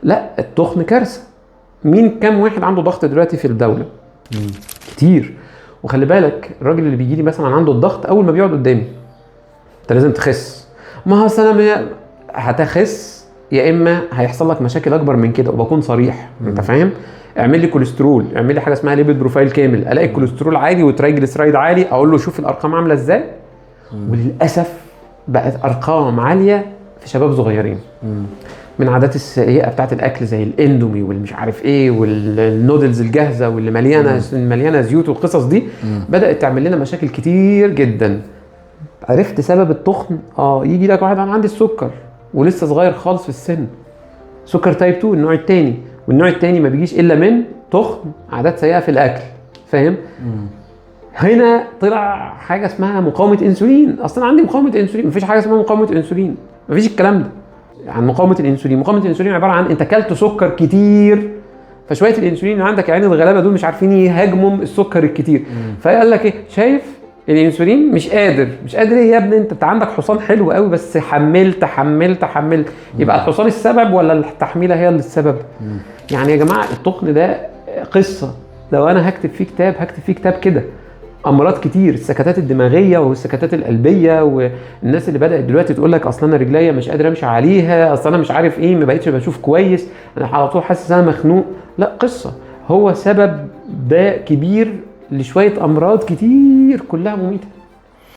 لا التخن كارثه. مين كام واحد عنده ضغط دلوقتي في الدوله؟ كتير. وخلي بالك الراجل اللي بيجي لي مثلا عنده الضغط، اول ما بيقعد قدامي انت لازم تخس. ما هو هتخس يا اما هيحصل لك مشاكل اكبر من كده، وبكون صريح. انت فاهم؟ اعمل لي كوليسترول، اعمل لي حاجه اسمها ليبيد بروفايل كامل، الاقي الكوليسترول عالي وترايجليسرايد عالي، اقول له شوف الارقام عامله ازاي. وللاسف بقت ارقام عاليه في شباب صغيرين من عادات السيئه بتاعت الاكل، زي الاندومي والمش عارف ايه والنودلز الجاهزه واللي مليانه زيوت والقصص دي. بدات تعمل لنا مشاكل كتير جدا. عرفت سبب التخن؟ يجي لك واحد عندي السكر ولسه صغير خالص في السن، سكر تايب 2 النوع الثاني، والنوع الثاني ما بيجيش الا من تخن، عادات سيئه في الاكل. فاهم؟ هنا طلع حاجه اسمها مقاومه انسولين. اصلا عندي مقاومه انسولين؟ مفيش حاجه اسمها مقاومه انسولين، مفيش الكلام ده. عن مقاومه الانسولين، مقاومه الانسولين عباره عن انت اكلت سكر كتير، فشويه الانسولين اللي عندك يعني الغلابه دول مش عارفين يهاجموا السكر الكتير. فقال لك ايه؟ شايف الانسولين مش قادر ايه يا ابني؟ انت عندك حصان حلو قوي بس حملت. يبقى الحصان السبب ولا التحميله هي اللي السبب؟ يعني يا جماعه التخن ده قصه، لو انا هكتب فيه كتاب كده. امراض كتير، السكتات الدماغيه والسكتات القلبيه، والناس اللي بدات دلوقتي تقول لك اصلا انا رجليا مش قادر امشي عليها، اصلا انا مش عارف ايه، ما بقيتش بشوف كويس، انا على طول حاسس انا مخنوق. لا قصه، هو سبب ده كبير لشويه امراض كتير كلها مميته.